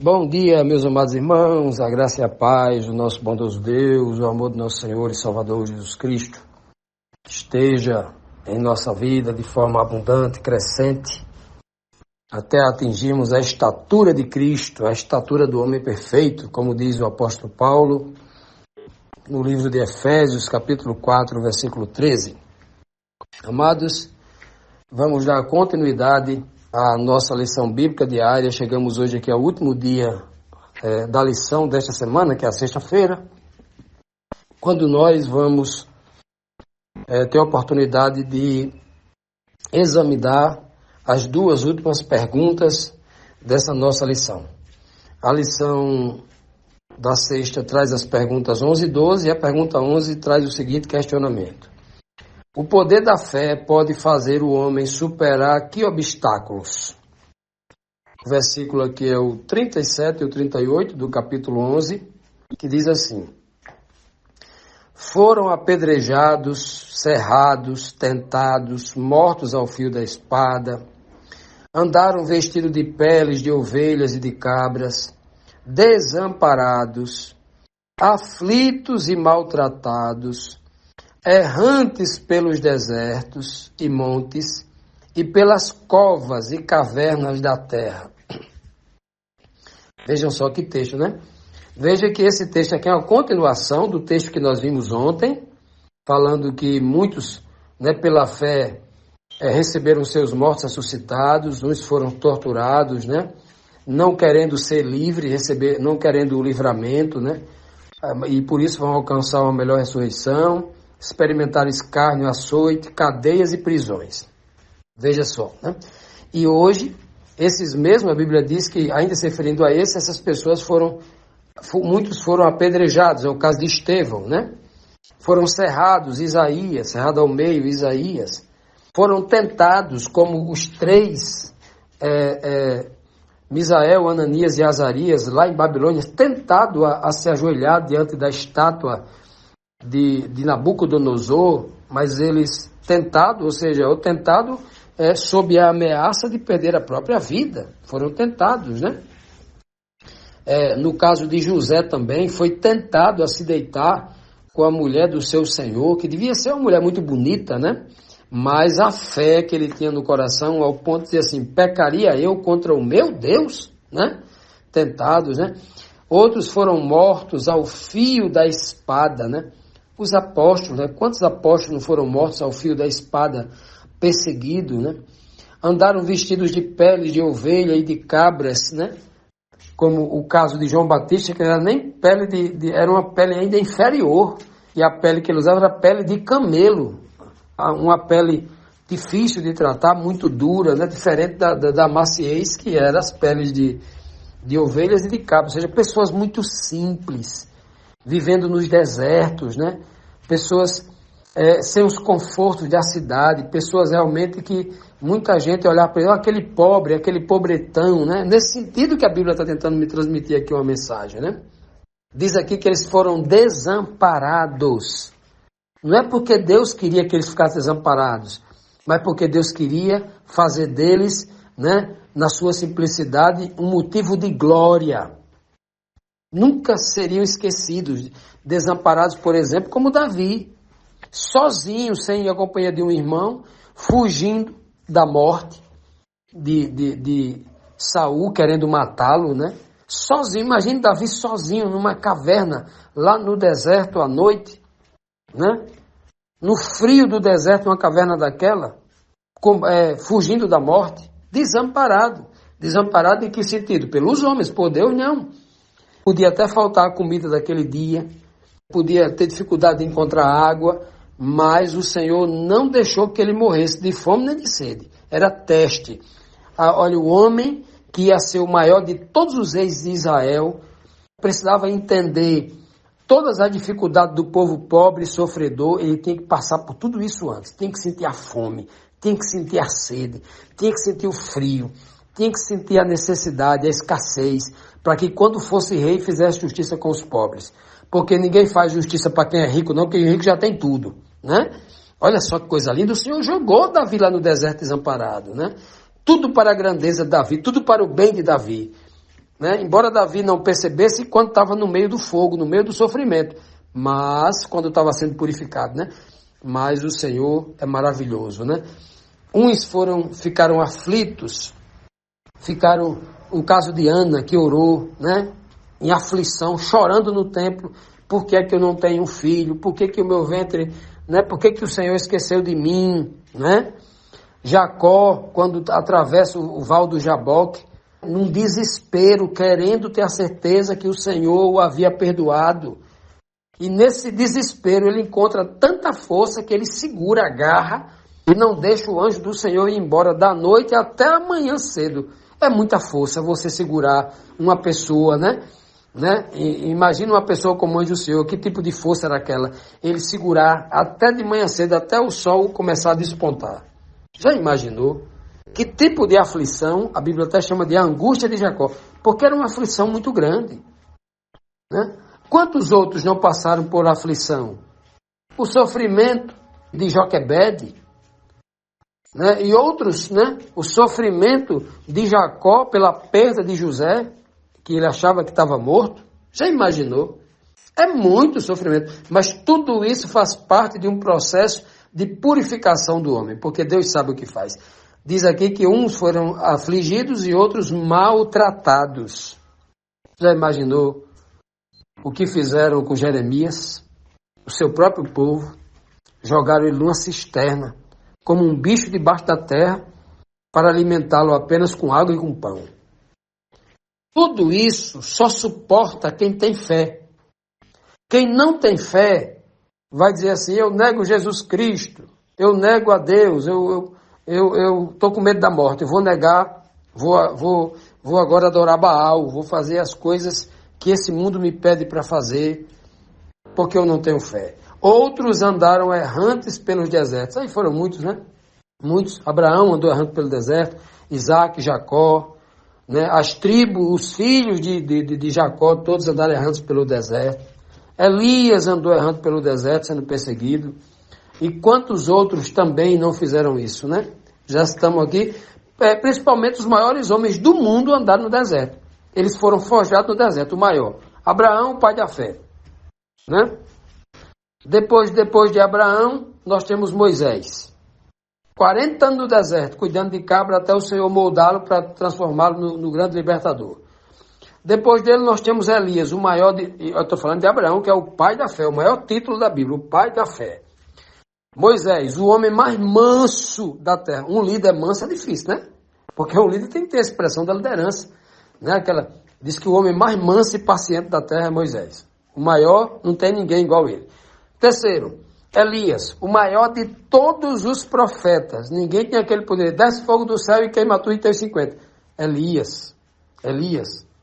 Bom dia, meus amados irmãos, a graça e a paz do nosso bondoso Deus, o amor do nosso Senhor e Salvador Jesus Cristo, esteja em nossa vida de forma abundante, crescente, até atingirmos a estatura de Cristo, a estatura do homem perfeito, como diz o apóstolo Paulo, no livro de Efésios, capítulo 4, versículo 13. Amados, vamos dar continuidade à nossa lição bíblica diária. Chegamos hoje aqui ao último dia da lição desta semana, que é a sexta-feira, quando nós vamos ter a oportunidade de examinar as duas últimas perguntas dessa nossa lição. A lição da sexta traz as perguntas 11 e 12, e a pergunta 11 traz o seguinte questionamento: o poder da fé pode fazer o homem superar que obstáculos? O versículo aqui é o 37 e o 38 do capítulo 11, que diz assim: foram apedrejados, cerrados, tentados, mortos ao fio da espada, andaram vestidos de peles de ovelhas e de cabras, desamparados, aflitos e maltratados, errantes pelos desertos e montes e pelas covas e cavernas da terra. Vejam só que texto, né? Veja que esse texto aqui é uma continuação do texto que nós vimos ontem, falando que muitos, pela fé, receberam seus mortos ressuscitados, uns foram torturados, não querendo ser livres, não querendo o livramento, e por isso vão alcançar uma melhor ressurreição, experimentar escárnio, açoite, cadeias e prisões. Veja só, E hoje, esses mesmos, a Bíblia diz que, ainda se referindo a essas pessoas muitos foram apedrejados, é o caso de Estevão, Foram cerrados, cerrado ao meio, Isaías. Foram tentados, como os três, Misael, Ananias e Azarias, lá em Babilônia, tentado a se ajoelhar diante da estátua de Nabucodonosor, mas eles tentado sob a ameaça de perder a própria vida. Foram tentados, no caso de José também, foi tentado a se deitar com a mulher do seu senhor, que devia ser uma mulher muito bonita, Mas a fé que ele tinha no coração, ao ponto de dizer assim: pecaria eu contra o meu Deus, Tentados, Outros foram mortos ao fio da espada, Os apóstolos, quantos apóstolos não foram mortos ao fio da espada, perseguidos, Andaram vestidos de peles de ovelha e de cabras, Como o caso de João Batista, que era nem pele era uma pele ainda inferior, e a pele que ele usava era pele de camelo, uma pele difícil de tratar, muito dura, diferente da maciez que eram as peles de ovelhas e de cabras, ou seja, pessoas muito simples, vivendo nos desertos, Pessoas sem os confortos da cidade, pessoas realmente que muita gente olhar para ele, aquele pobre, aquele pobretão, Nesse sentido que a Bíblia está tentando me transmitir aqui uma mensagem, Diz aqui que eles foram desamparados. Não é porque Deus queria que eles ficassem desamparados, mas porque Deus queria fazer deles, na sua simplicidade, um motivo de glória. Nunca seriam esquecidos, desamparados, por exemplo, como Davi. sozinho, sem a companhia de um irmão, fugindo da morte de Saul, querendo matá-lo, né? Sozinho, imagine Davi sozinho numa caverna, lá no deserto à noite, né? No frio do deserto, numa caverna daquela, fugindo da morte, desamparado. Desamparado em que sentido? Pelos homens, por Deus não. Podia até faltar a comida daquele dia, podia ter dificuldade de encontrar água, mas o Senhor não deixou que ele morresse de fome nem de sede. Era teste. Olha, o homem que ia ser o maior de todos os reis de Israel, precisava entender todas as dificuldades do povo pobre e sofredor, ele tinha que passar por tudo isso antes. Tinha que sentir a fome, tinha que sentir a sede, tinha que sentir o frio, tinha que sentir a necessidade, a escassez, para que quando fosse rei fizesse justiça com os pobres. Porque ninguém faz justiça para quem é rico, não, porque o rico já tem tudo, né? Olha só que coisa linda, o Senhor jogou Davi lá no deserto desamparado, né? Tudo para a grandeza de Davi, tudo para o bem de Davi, né? Embora Davi não percebesse quando estava no meio do fogo, no meio do sofrimento, mas quando estava sendo purificado, né? Mas o Senhor é maravilhoso, né? Uns ficaram aflitos, o caso de Ana, que orou, né? Em aflição, chorando no templo, por que é que eu não tenho um filho? Por que que o meu ventre, né? Por que que o Senhor esqueceu de mim, né? Jacó, quando atravessa o val do Jaboque, num desespero, querendo ter a certeza que o Senhor o havia perdoado. E nesse desespero ele encontra tanta força que ele segura, agarra e não deixa o anjo do Senhor ir embora da noite até amanhã cedo. É muita força você segurar uma pessoa, né? Imagina uma pessoa como o anjo do Senhor, que tipo de força era aquela? Ele segurar até de manhã cedo, até o sol começar a despontar. Já imaginou? Que tipo de aflição, a Bíblia até chama de angústia de Jacó, porque era uma aflição muito grande, né? Quantos outros não passaram por aflição? O sofrimento de Joquebede, né? E outros, né? O sofrimento de Jacó pela perda de José, que ele achava que estava morto. Já imaginou? É muito sofrimento, mas tudo isso faz parte de um processo de purificação do homem, porque Deus sabe o que faz. Diz aqui que uns foram afligidos e outros maltratados. Já imaginou o que fizeram com Jeremias? O seu próprio povo jogaram ele numa cisterna, como um bicho debaixo da terra, para alimentá-lo apenas com água e com pão. Tudo isso só suporta quem tem fé. Quem não tem fé vai dizer assim: eu nego Jesus Cristo, eu nego a Deus, eu estou com medo da morte, eu vou negar, vou agora adorar Baal, vou fazer as coisas que esse mundo me pede para fazer, porque eu não tenho fé. Outros andaram errantes pelos desertos. Aí foram muitos, né? Muitos. Abraão andou errante pelo deserto, Isaac, Jacó, né? As tribos, os filhos de Jacó, todos andaram errantes pelo deserto. Elias andou errante pelo deserto, sendo perseguido. E quantos outros também não fizeram isso, né? Já estamos aqui. Principalmente os maiores homens do mundo andaram no deserto. Eles foram forjados no deserto, o maior. Abraão, o pai da fé, né? Depois de Abraão, nós temos Moisés. 40 anos no deserto, cuidando de cabra até o Senhor moldá-lo para transformá-lo no grande libertador. Depois dele nós temos Elias, o maior, eu estou falando de Abraão, que é o pai da fé, o maior título da Bíblia, o pai da fé. Moisés, o homem mais manso da terra. Um líder manso é difícil, né? Porque o líder tem que ter a expressão da liderança, né? Diz que o homem mais manso e paciente da terra é Moisés. O maior, não tem ninguém igual a ele. Terceiro, Elias, o maior de todos os profetas. Ninguém tem aquele poder. Desce fogo do céu e queima tudo e tem 50. Elias,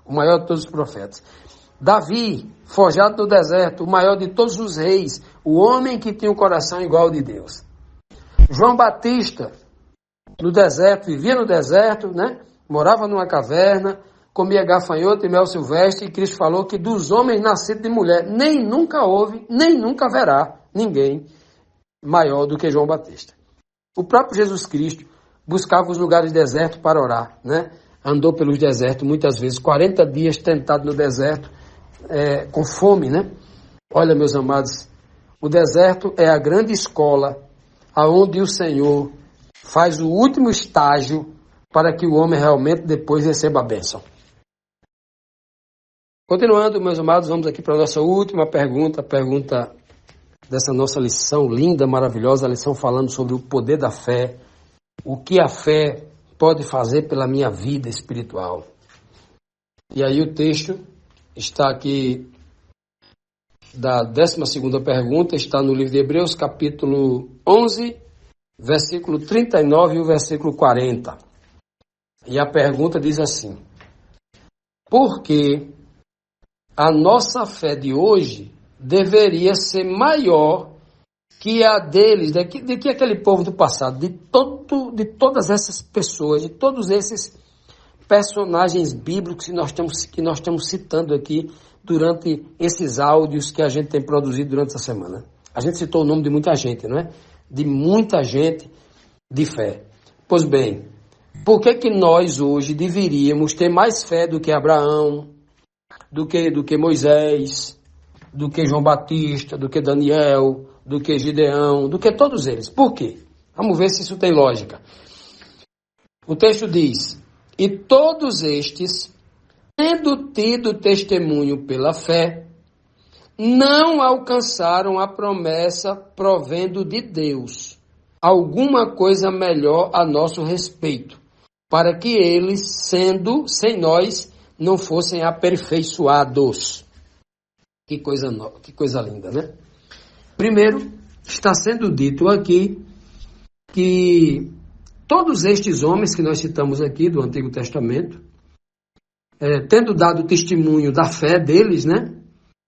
o maior de todos os profetas. Davi, forjado no deserto, o maior de todos os reis. O homem que tinha um coração igual ao de Deus. João Batista, no deserto, vivia no deserto, né? Morava numa caverna, comia gafanhoto e mel silvestre, e Cristo falou que dos homens nascidos de mulher, nem nunca houve, nem nunca haverá ninguém maior do que João Batista. O próprio Jesus Cristo buscava os lugares desertos para orar, né? Andou pelos desertos muitas vezes, 40 dias tentado no deserto, com fome, né? Olha, meus amados, O deserto é a grande escola aonde o Senhor faz o último estágio para que o homem realmente depois receba a bênção. Continuando, meus amados, vamos aqui para a nossa última pergunta, a pergunta dessa nossa lição linda, maravilhosa, a lição falando sobre o poder da fé, o que a fé pode fazer pela minha vida espiritual. E aí o texto está aqui da 12ª pergunta, está no livro de Hebreus, capítulo 11, versículo 39 e o versículo 40. E a pergunta diz assim: por que a nossa fé de hoje deveria ser maior que a deles, de que aquele povo do passado, de todas essas pessoas, de todos esses personagens bíblicos que nós estamos citando aqui durante esses áudios que a gente tem produzido durante essa semana. A gente citou o nome de muita gente, não é? De muita gente de fé. Pois bem, por que nós hoje deveríamos ter mais fé do que Abraão, do que Moisés, do que João Batista, do que Daniel, do que Gideão, do que todos eles? Por quê? Vamos ver se isso tem lógica. O texto diz: e todos estes, tendo tido testemunho pela fé, não alcançaram a promessa provendo de Deus alguma coisa melhor a nosso respeito, para que eles, sendo sem nós, não fossem aperfeiçoados. Que coisa linda, né? Primeiro, está sendo dito aqui que todos estes homens que nós citamos aqui do Antigo Testamento, tendo dado testemunho da fé deles, né?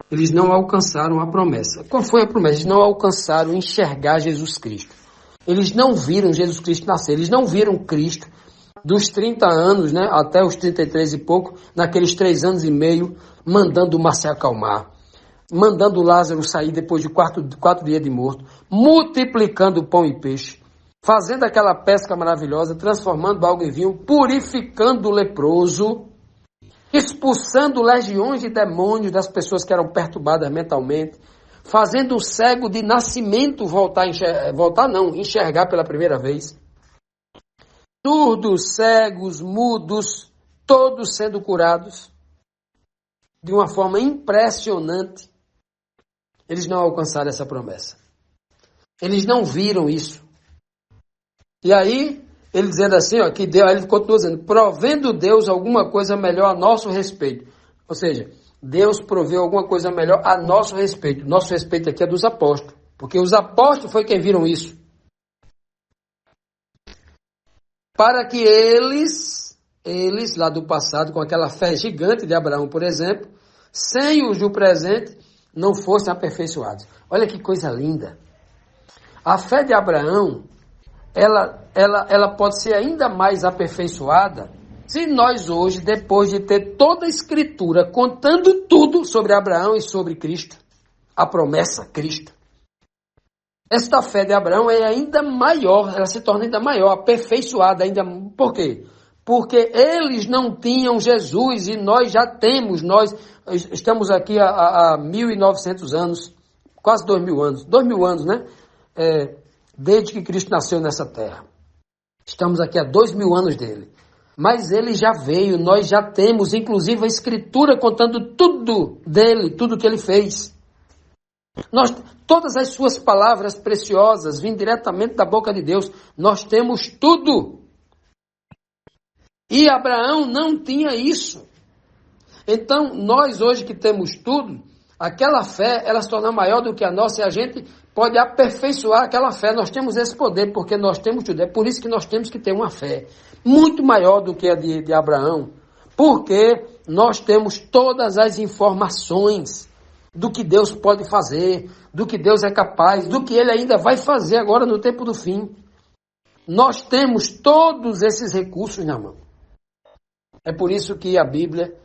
Eles não alcançaram a promessa. Qual foi a promessa? Eles não alcançaram enxergar Jesus Cristo. Eles não viram Jesus Cristo nascer. Eles não viram Cristo dos 30 anos, né, até os 33 e pouco, naqueles 3 anos e meio, mandando o mar se acalmar, mandando Lázaro sair depois de 4 dias de morto, multiplicando pão e peixe, fazendo aquela pesca maravilhosa, transformando algo em vinho, purificando o leproso, expulsando legiões de demônios das pessoas que eram perturbadas mentalmente, fazendo o cego de nascimento enxergar pela primeira vez. Surdos, cegos, mudos, todos sendo curados de uma forma impressionante. Eles não alcançaram essa promessa. Eles não viram isso. E aí, ele dizendo assim, ó, que Deus, aí ele continua dizendo, provendo Deus alguma coisa melhor a nosso respeito. Ou seja, Deus proveu alguma coisa melhor a nosso respeito. Nosso respeito aqui é dos apóstolos, porque os apóstolos foi quem viram isso. Para que eles lá do passado, com aquela fé gigante de Abraão, por exemplo, sem os do presente, não fossem aperfeiçoados. Olha que coisa linda. A fé de Abraão, ela pode ser ainda mais aperfeiçoada se nós hoje, depois de ter toda a Escritura contando tudo sobre Abraão e sobre Cristo, a promessa Cristo, esta fé de Abraão é ainda maior, ela se torna ainda maior, aperfeiçoada ainda. Por quê? Porque eles não tinham Jesus e nós já temos, nós estamos aqui há 1.900 anos, quase 2.000 anos, 2.000 anos, né? Desde que Cristo nasceu nessa terra. Estamos aqui há 2.000 anos dele. Mas ele já veio, nós já temos, inclusive, a Escritura contando tudo dele, tudo que ele fez. Todas as suas palavras preciosas vêm diretamente da boca de Deus. Nós temos tudo. E Abraão não tinha isso. Então, nós hoje que temos tudo, aquela fé, ela se torna maior do que a nossa e a gente pode aperfeiçoar aquela fé. Nós temos esse poder porque nós temos tudo. É por isso que nós temos que ter uma fé muito maior do que a de Abraão. Porque nós temos todas as informações do que Deus pode fazer, do que Deus é capaz, do que Ele ainda vai fazer agora no tempo do fim. Nós temos todos esses recursos na mão. É por isso que a Bíblia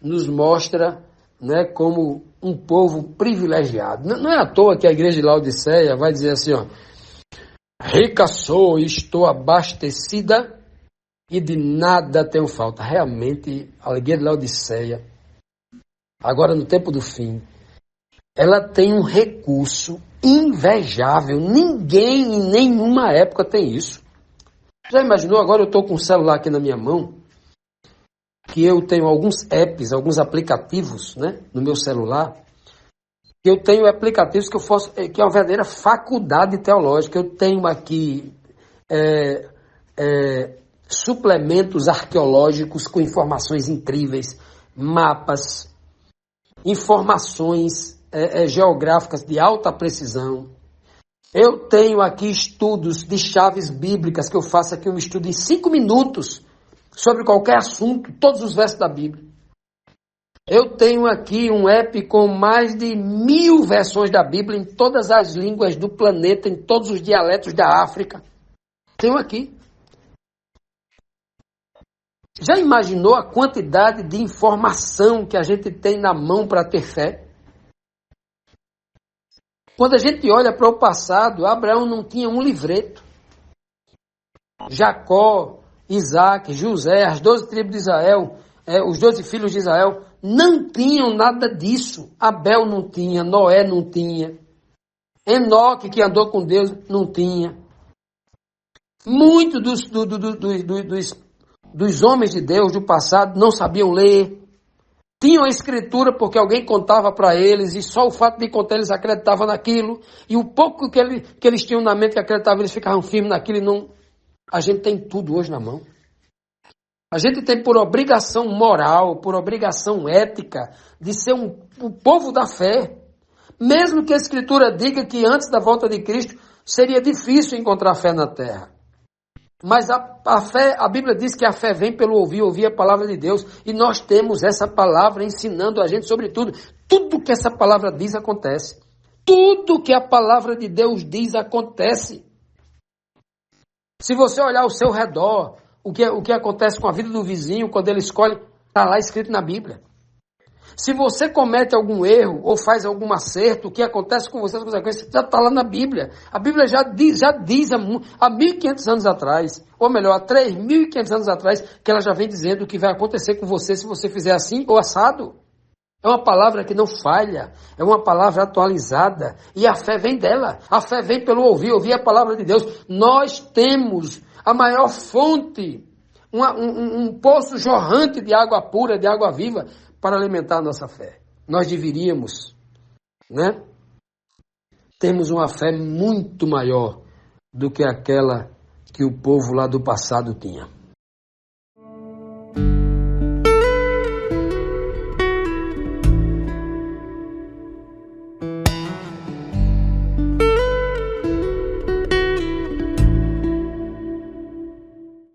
nos mostra, né, como um povo privilegiado. Não é à toa que a igreja de Laodiceia vai dizer assim, ó, rica sou e estou abastecida e de nada tenho falta. Realmente, a igreja de Laodiceia, agora no tempo do fim, ela tem um recurso invejável. Ninguém em nenhuma época tem isso. Já imaginou? Agora eu estou com um celular aqui na minha mão, que eu tenho alguns apps, alguns aplicativos, né, no meu celular. Eu tenho aplicativos que eu faço, que é uma verdadeira faculdade teológica. Eu tenho aqui suplementos arqueológicos com informações incríveis, mapas, informações geográficas de alta precisão. Eu tenho aqui estudos de chaves bíblicas, que eu faço aqui um estudo em 5 minutos sobre qualquer assunto, todos os versos da Bíblia. Eu tenho aqui um app com mais de 1000 versões da Bíblia em todas as línguas do planeta, em todos os dialetos da África. Tenho aqui. Já imaginou a quantidade de informação que a gente tem na mão para ter fé? Quando a gente olha para o passado, Abraão não tinha um livreto. Jacó, Isaac, José, as 12 tribos de Israel, os 12 filhos de Israel, não tinham nada disso. Abel não tinha, Noé não tinha, Enoque, que andou com Deus, não tinha. Muitos dos homens de Deus do passado não sabiam ler. Tinham a escritura porque alguém contava para eles, e só o fato de contar eles acreditavam naquilo. E o pouco que eles tinham na mente que acreditavam, eles ficavam firmes naquilo e não. A gente tem tudo hoje na mão. A gente tem por obrigação moral, por obrigação ética, de ser um povo da fé. Mesmo que a Escritura diga que antes da volta de Cristo seria difícil encontrar fé na terra. Mas a fé, a Bíblia diz que a fé vem pelo ouvir a palavra de Deus. E nós temos essa palavra ensinando a gente sobre tudo. Tudo que essa palavra diz acontece. Tudo que a palavra de Deus diz acontece. Se você olhar ao seu redor, o que acontece com a vida do vizinho quando ele escolhe, está lá escrito na Bíblia. Se você comete algum erro ou faz algum acerto, o que acontece com você, as consequências, já está lá na Bíblia. A Bíblia já diz há 1.500 anos atrás, ou melhor, há 3.500 anos atrás, que ela já vem dizendo o que vai acontecer com você se você fizer assim ou assado. É uma palavra que não falha, é uma palavra atualizada, e a fé vem dela. A fé vem pelo ouvir a palavra de Deus. Nós temos a maior fonte, um poço jorrante de água pura, de água viva, para alimentar a nossa fé. Nós deveríamos, né? Temos uma fé muito maior do que aquela que o povo lá do passado tinha.